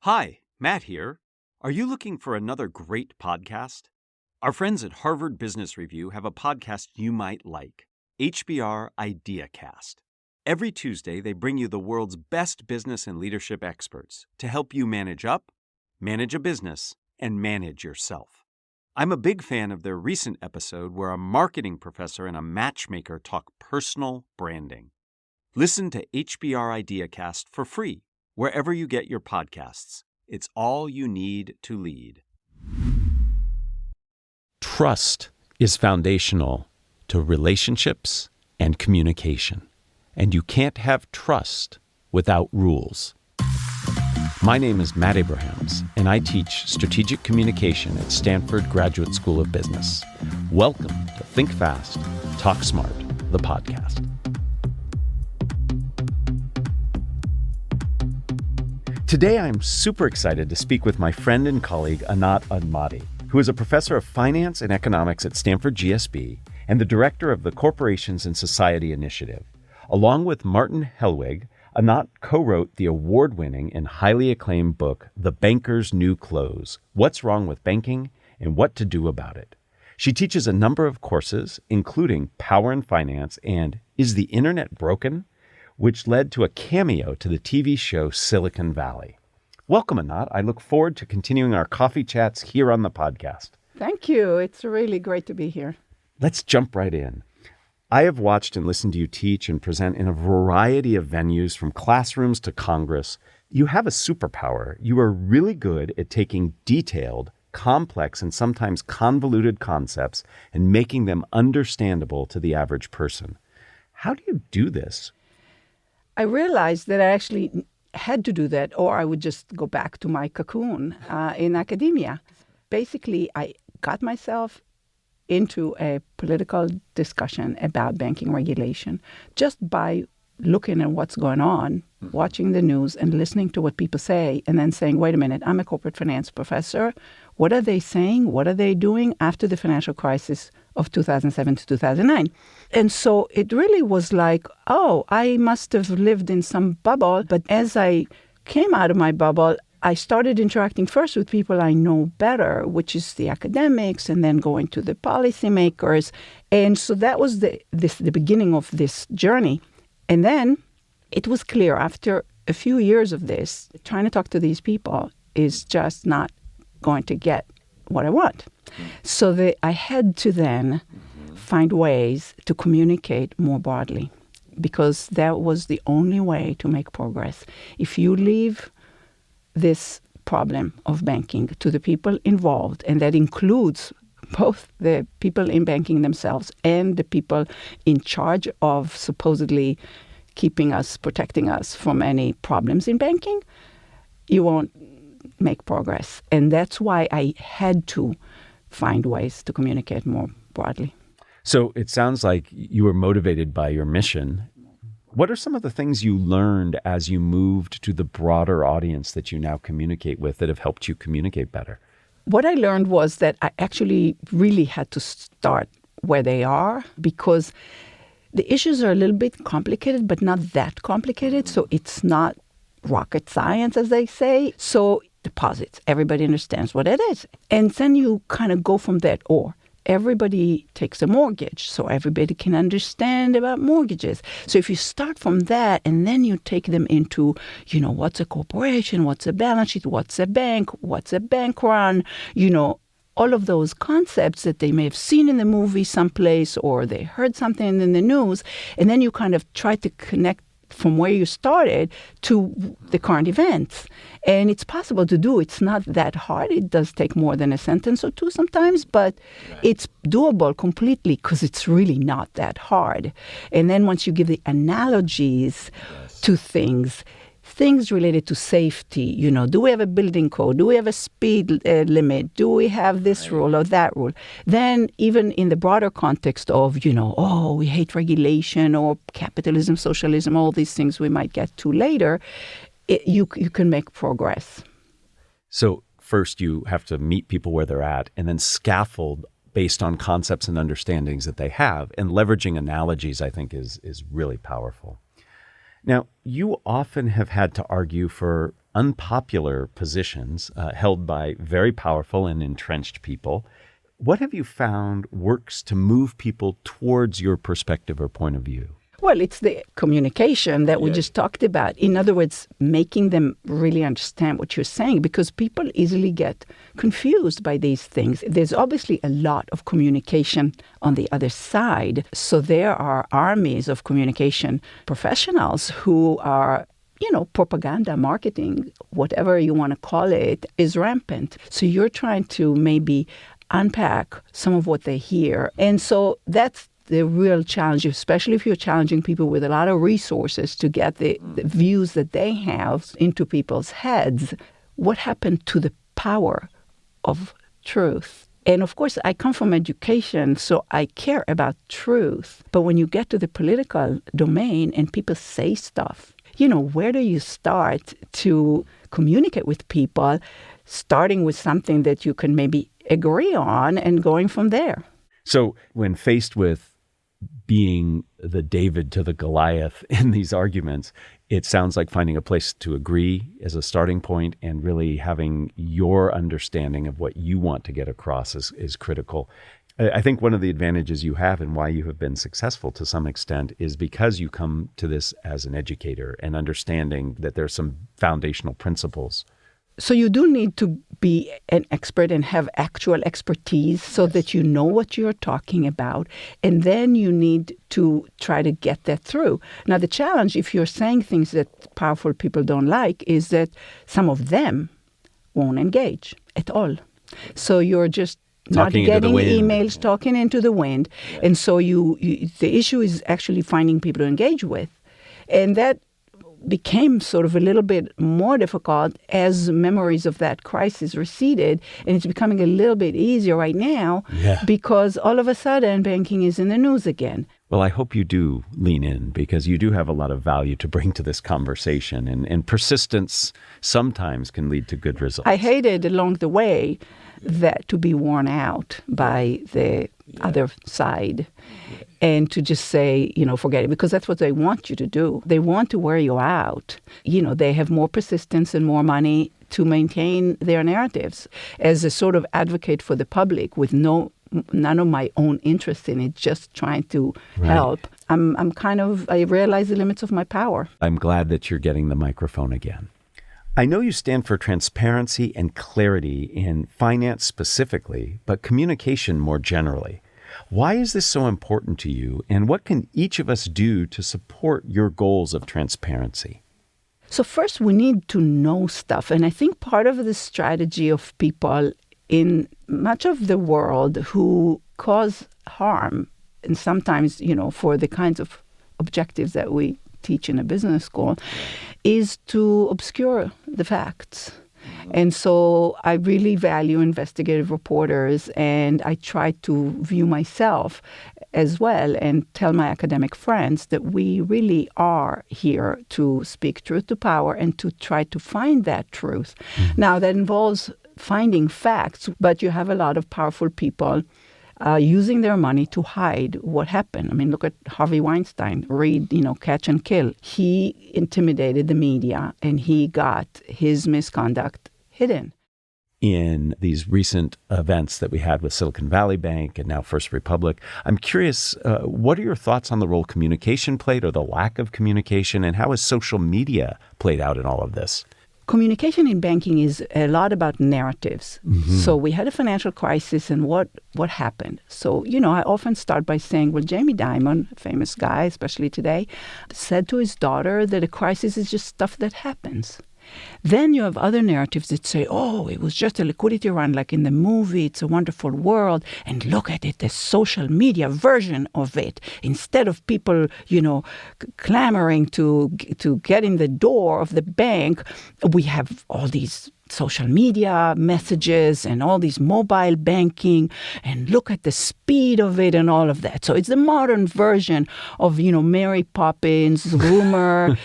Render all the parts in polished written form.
Hi, Matt here. Are you looking for another great podcast? Our friends at Harvard Business Review have a podcast you might like, HBR IdeaCast. Every Tuesday, they bring you the world's best business and leadership experts to help you manage up, manage a business, and manage yourself. I'm a big fan of their recent episode where a marketing professor and a matchmaker talk personal branding. Listen to HBR IdeaCast for free wherever you get your podcasts. It's all you need to lead. Trust is foundational to relationships and communication, and you can't have trust without rules. My name is Matt Abrahams, and I teach strategic communication at Stanford Graduate School of Business. Welcome to Think Fast, Talk Smart, the podcast. Today, I'm super excited to speak with my friend and colleague, Anat Admati, who is a professor of finance and economics at Stanford GSB and the director of the Corporations and Society Initiative. Along with Martin Hellwig, Anat co-wrote the award-winning and highly acclaimed book, The Banker's New Clothes: What's Wrong with Banking and What to Do About It. She teaches a number of courses, including Power in Finance and Is the Internet Broken?, which led to a cameo to the TV show Silicon Valley. Welcome, Anat. I look forward to continuing our coffee chats here on the podcast. Thank you. It's really great to be here. Let's jump right in. I have watched and listened to you teach and present in a variety of venues, from classrooms to Congress. You have a superpower. You are really good at taking detailed, complex, and sometimes convoluted concepts and making them understandable to the average person. How do you do this? I realized that I actually had to do that, or I would just go back to my cocoon in academia. Basically, I got myself into a political discussion about banking regulation just by looking at what's going on, watching the news and listening to what people say, and then saying, wait a minute, I'm a corporate finance professor. What are they saying? What are they doing after the financial crisis of 2007 to 2009? And so it really was like, oh, I must have lived in some bubble. But as I came out of my bubble, I started interacting first with people I know better, which is the academics, and then going to the policymakers. And so that was the beginning of this journey. And then it was clear after a few years of this, trying to talk to these people is just not going to get what I want. So I had to then find ways to communicate more broadly, because that was the only way to make progress. If you leave this problem of banking to the people involved, and that includes both the people in banking themselves and the people in charge of supposedly protecting us from any problems in banking, you won't make progress. And that's why I had to find ways to communicate more broadly. So it sounds like you were motivated by your mission. What are some of the things you learned as you moved to the broader audience that you now communicate with that have helped you communicate better? What I learned was that I actually really had to start where they are, because the issues are a little bit complicated, but not that complicated. So it's not rocket science, as they say. So deposits, everybody understands what it is. And then you kind of go from that. Or everybody takes a mortgage, so everybody can understand about mortgages. So if you start from that and then you take them into, what's a corporation, what's a balance sheet, what's a bank run, all of those concepts that they may have seen in the movie someplace or they heard something in the news, and then you kind of try to connect from where you started to the current events. And it's possible to do. It's not that hard. It does take more than a sentence or two sometimes, but it's doable completely because it's really not that hard. And then once you give the analogies to things related to safety, do we have a building code? Do we have a speed limit? Do we have this rule or that rule? Then even in the broader context of, we hate regulation or capitalism, socialism, all these things we might get to later, you can make progress. So first you have to meet people where they're at and then scaffold based on concepts and understandings that they have. And leveraging analogies, I think, is really powerful. Now, you often have had to argue for unpopular positions held by very powerful and entrenched people. What have you found works to move people towards your perspective or point of view? Well, it's the communication that we just talked about. In other words, making them really understand what you're saying, because people easily get confused by these things. There's obviously a lot of communication on the other side. So there are armies of communication professionals who are, propaganda, marketing, whatever you want to call it, is rampant. So you're trying to maybe unpack some of what they hear. And so that's the real challenge, especially if you're challenging people with a lot of resources to get the views that they have into people's heads. What happened to the power of truth? And of course, I come from education, so I care about truth. But when you get to the political domain and people say stuff, where do you start to communicate with people, starting with something that you can maybe agree on and going from there? So when faced with being the David to the Goliath in these arguments, it sounds like finding a place to agree as a starting point and really having your understanding of what you want to get across is critical. I think one of the advantages you have and why you have been successful to some extent is because you come to this as an educator and understanding that there's some foundational principles. So you do need to be an expert and have actual expertise so that you know what you're talking about. And then you need to try to get that through. Now, the challenge, if you're saying things that powerful people don't like, is that some of them won't engage at all. So you're just not getting emails, talking into the wind. Yeah. And so the issue is actually finding people to engage with. And that became sort of a little bit more difficult as memories of that crisis receded. And it's becoming a little bit easier right now because all of a sudden banking is in the news again. Well, I hope you do lean in because you do have a lot of value to bring to this conversation. And persistence sometimes can lead to good results. I hated along the way that to be worn out by the other side and to just say, forget it, because that's what they want you to do. They want to wear you out. They have more persistence and more money to maintain their narratives. As a sort of advocate for the public with none of my own interest in it, just trying to help, I realize the limits of my power. I'm glad that you're getting the microphone again. I know you stand for transparency and clarity in finance specifically, but communication more generally. Why is this so important to you, and what can each of us do to support your goals of transparency? So first, we need to know stuff. And I think part of the strategy of people in much of the world who cause harm, and sometimes, for the kinds of objectives that we teach in a business school, is to obscure the facts. And so I really value investigative reporters, and I try to view myself as well and tell my academic friends that we really are here to speak truth to power and to try to find that truth. Mm-hmm. Now, that involves finding facts, but you have a lot of powerful people using their money to hide what happened. I mean, look at Harvey Weinstein. Read, Catch and Kill. He intimidated the media, and he got his misconduct hidden. In these recent events that we had with Silicon Valley Bank and now First Republic, I'm curious, what are your thoughts on the role communication played or the lack of communication, and how has social media played out in all of this? Communication in banking is a lot about narratives. Mm-hmm. So we had a financial crisis, and what happened? So, I often start by saying, well, Jamie Dimon, a famous guy, especially today, said to his daughter that a crisis is just stuff that happens. Then you have other narratives that say, oh, it was just a liquidity run like in the movie, It's a Wonderful World, and look at it, the social media version of it. Instead of people, clamoring to get in the door of the bank, we have all these social media messages and all these mobile banking, and look at the speed of it and all of that. So it's the modern version of, Mary Poppins rumor,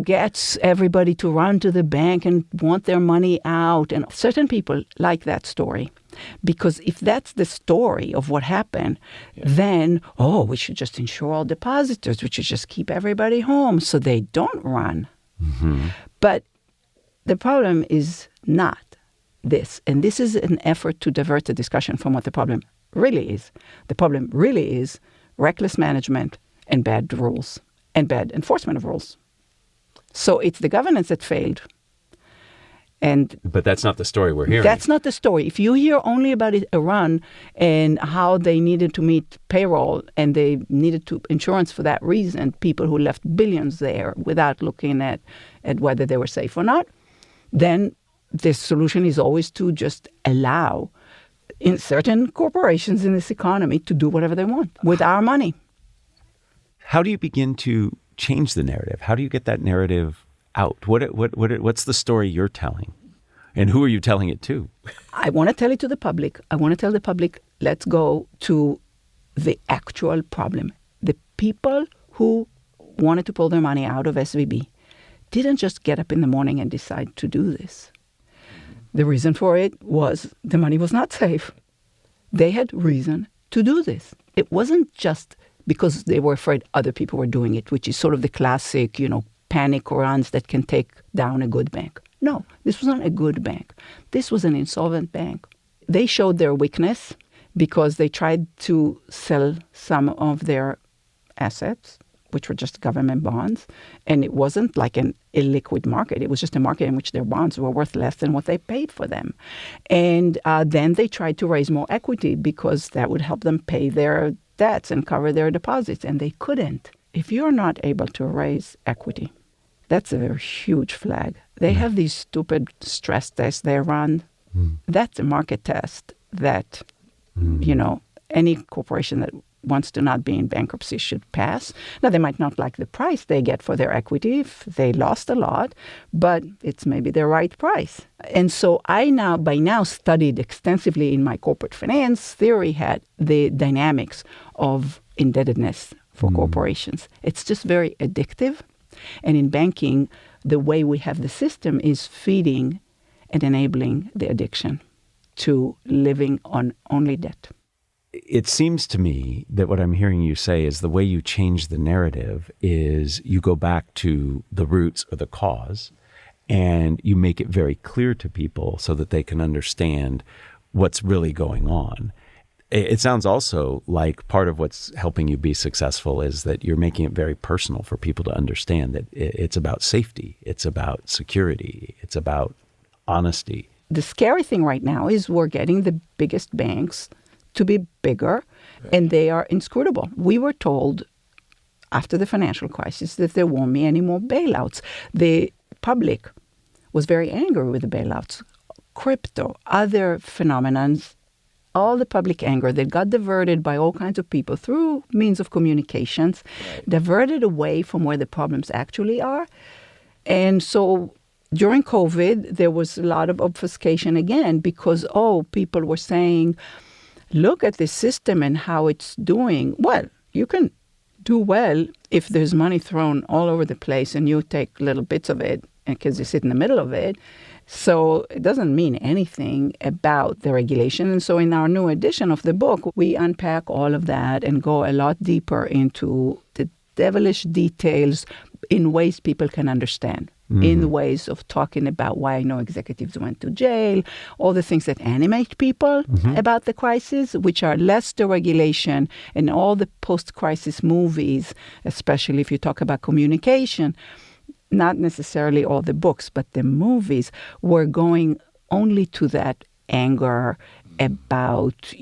gets everybody to run to the bank and want their money out. And certain people like that story. Because if that's the story of what happened, then, we should just insure all depositors. We should just keep everybody home so they don't run. Mm-hmm. But the problem is not this. And this is an effort to divert the discussion from what the problem really is. The problem really is reckless management and bad rules and bad enforcement of rules. So it's the governance that failed. But that's not the story we're hearing. That's not the story. If you hear only about Iran and how they needed to meet payroll and they needed to insurance for that reason, people who left billions there without looking at whether they were safe or not, then the solution is always to just allow in certain corporations in this economy to do whatever they want with our money. How do you begin to change the narrative? How do you get that narrative out? What's the story you're telling? And who are you telling it to? I want to tell it to the public. I want to tell the public, let's go to the actual problem. The people who wanted to pull their money out of SVB didn't just get up in the morning and decide to do this. The reason for it was the money was not safe. They had reason to do this. It wasn't just because they were afraid other people were doing it, which is sort of the classic, panic runs that can take down a good bank. No, this was not a good bank. This was an insolvent bank. They showed their weakness because they tried to sell some of their assets, which were just government bonds. And it wasn't like an illiquid market. It was just a market in which their bonds were worth less than what they paid for them. And then they tried to raise more equity because that would help them pay their debts and cover their deposits. And they couldn't. If you're not able to raise equity, that's a very huge flag. They have these stupid stress tests they run. That's a market test that, any corporation that wants to not be in bankruptcy should pass. Now, they might not like the price they get for their equity if they lost a lot, but it's maybe the right price. And so I by now studied extensively in my corporate finance theory had the dynamics of indebtedness for corporations. It's just very addictive. And in banking, the way we have the system is feeding and enabling the addiction to living on only debt. It seems to me that what I'm hearing you say is the way you change the narrative is you go back to the roots or the cause and you make it very clear to people so that they can understand what's really going on. It sounds also like part of what's helping you be successful is that you're making it very personal for people to understand that it's about safety, it's about security, it's about honesty. The scary thing right now is we're getting the biggest banks to be bigger, and they are inscrutable. We were told after the financial crisis that there won't be any more bailouts. The public was very angry with the bailouts. Crypto, other phenomenons, all the public anger that got diverted by all kinds of people through means of communications, diverted away from where the problems actually are. And so during COVID, there was a lot of obfuscation again because, people were saying, look at this system and how it's doing. Well, you can do well if there's money thrown all over the place and you take little bits of it because you sit in the middle of it. So it doesn't mean anything about the regulation. And so in our new edition of the book, we unpack all of that and go a lot deeper into the devilish details in ways people can understand, in ways of talking about why I know executives went to jail, all the things that animate people about the crisis, which are less deregulation and all the post-crisis movies, especially if you talk about communication. Not necessarily all the books, but the movies were going only to that anger about,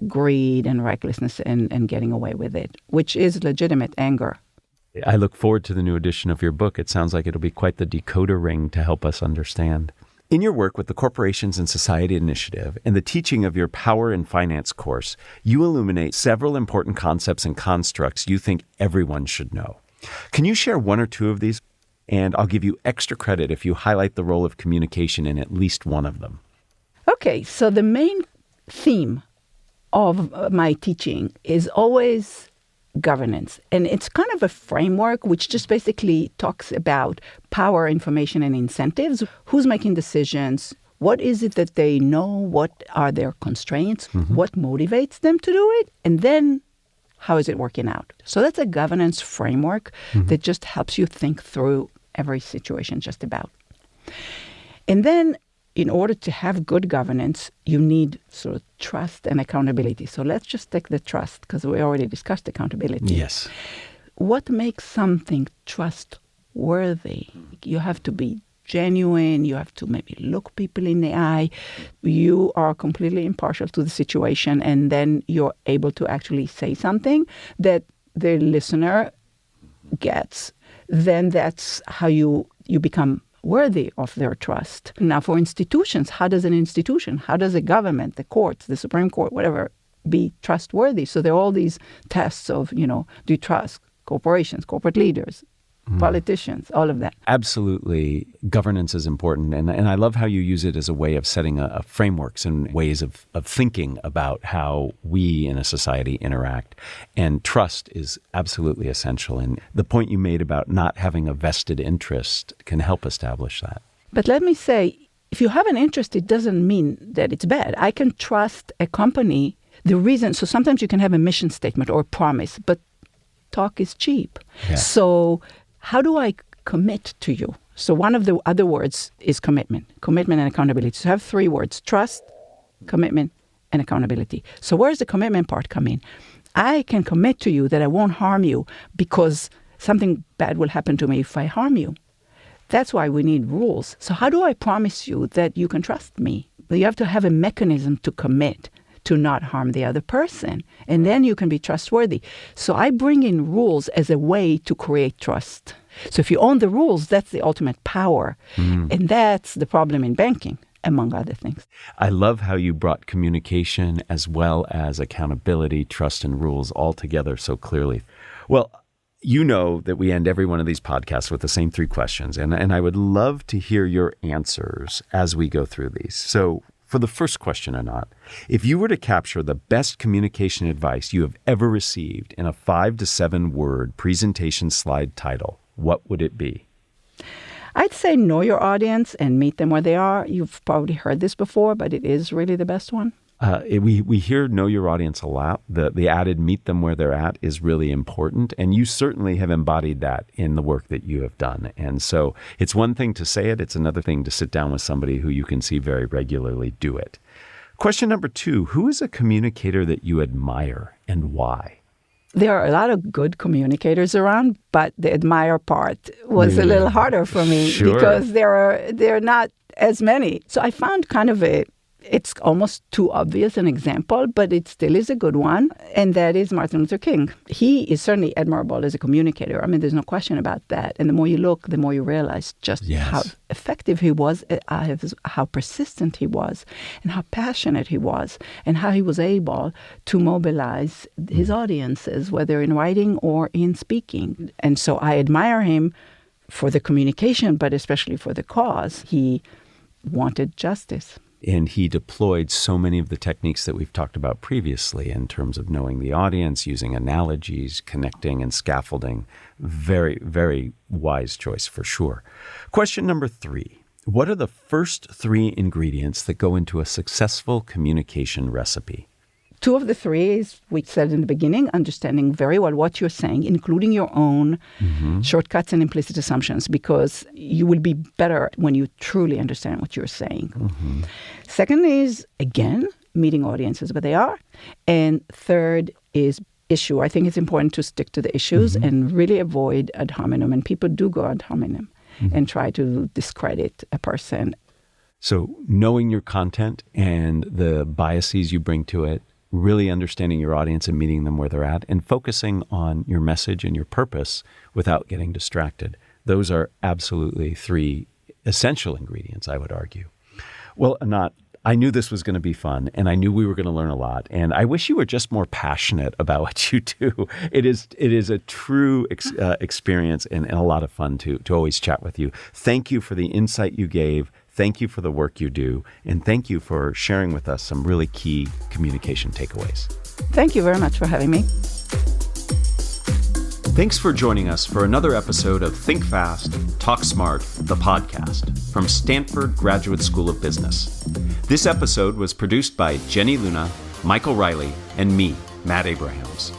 greed and recklessness and getting away with it, which is legitimate anger. I look forward to the new edition of your book. It sounds like it'll be quite the decoder ring to help us understand. In your work with the Corporations and Society Initiative and the teaching of your Power in Finance course, you illuminate several important concepts and constructs you think everyone should know. Can you share one or two of these? And I'll give you extra credit if you highlight the role of communication in at least one of them. Okay, so the main theme of my teaching is always governance. And it's kind of a framework which just basically talks about power, information, and incentives. Who's making decisions? What is it that they know? What are their constraints? What motivates them to do it? And then how is it working out? So that's a governance framework that just helps you think through every situation just about. And then in order to have good governance, you need sort of trust and accountability. So let's just take the trust, because we already discussed accountability. Yes. What makes something trustworthy? You have to be genuine. You have to maybe look people in the eye. You are completely impartial to the situation, and then you're able to actually say something that the listener gets. Then that's how you become worthy of their trust. Now, for institutions, how does a government, the courts, the Supreme Court, whatever, be trustworthy? So there are all these tests of, do you trust corporations, corporate leaders, politicians, all of that. Absolutely. Governance is important. And I love how you use it as a way of setting a frameworks and ways of thinking about how we in a society interact. And trust is absolutely essential. And the point you made about not having a vested interest can help establish that. But let me say, if you have an interest, it doesn't mean that it's bad. I can trust a company. So sometimes you can have a mission statement or a promise, but talk is cheap. Yeah. So how do I commit to you? So one of the other words is commitment and accountability. So I have three words: trust, commitment, and accountability. So where does the commitment part come in? I can commit to you that I won't harm you because something bad will happen to me if I harm you. That's why we need rules. So how do I promise you that you can trust me? Well, you have to have a mechanism to commit to not harm the other person. And then you can be trustworthy. So I bring in rules as a way to create trust. So if you own the rules, that's the ultimate power. And that's the problem in banking, among other things. I love how you brought communication as well as accountability, trust, and rules all together so clearly. Well, you know that we end every one of these podcasts with the same three questions, and I would love to hear your answers as we go through these. So for the first question, Anat, if you were to capture the best communication advice you have ever received in a 5 to 7 word presentation slide title, what would it be? I'd say know your audience and meet them where they are. You've probably heard this before, but it is really the best one. We hear know your audience a lot. The added meet them where they're at is really important. And you certainly have embodied that in the work that you have done. And so it's one thing to say it. It's another thing to sit down with somebody who you can see very regularly do it. Question number 2, who is a communicator that you admire and why? There are a lot of good communicators around, but the admire part was a little harder for me because there are not as many. So I found it's almost too obvious an example, but it still is a good one, and that is Martin Luther King. He is certainly admirable as a communicator. I mean, there's no question about that. And the more you look, the more you realize just how effective he was, how persistent he was, and how passionate he was, and how he was able to mobilize his audiences, whether in writing or in speaking. And so I admire him for the communication, but especially for the cause. He wanted justice. And he deployed so many of the techniques that we've talked about previously in terms of knowing the audience, using analogies, connecting, and scaffolding. Very, very wise choice for sure. Question number 3. What are the first 3 ingredients that go into a successful communication recipe? 2 of the 3 is, we said in the beginning, understanding very well what you're saying, including your own shortcuts and implicit assumptions, because you will be better when you truly understand what you're saying. Second is, again, meeting audiences where they are. And third is issue. I think it's important to stick to the issues and really avoid ad hominem. And people do go ad hominem and try to discredit a person. So knowing your content and the biases you bring to it, really understanding your audience and meeting them where they're at, and focusing on your message and your purpose without getting distracted. Those are absolutely 3 essential ingredients, I would argue. Well, Anat, I knew this was going to be fun, and I knew we were going to learn a lot. And I wish you were just more passionate about what you do. It is a true experience and a lot of fun to always chat with you. Thank you for the insight you gave. Thank you for the work you do, and thank you for sharing with us some really key communication takeaways. Thank you very much for having me. Thanks for joining us for another episode of Think Fast, Talk Smart, the podcast from Stanford Graduate School of Business. This episode was produced by Jenny Luna, Michael Riley, and me, Matt Abrahams.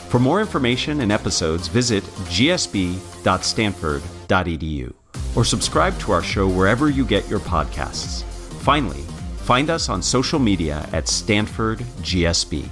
For more information and episodes, visit gsb.stanford.edu or subscribe to our show wherever you get your podcasts. Finally, find us on social media at Stanford GSB.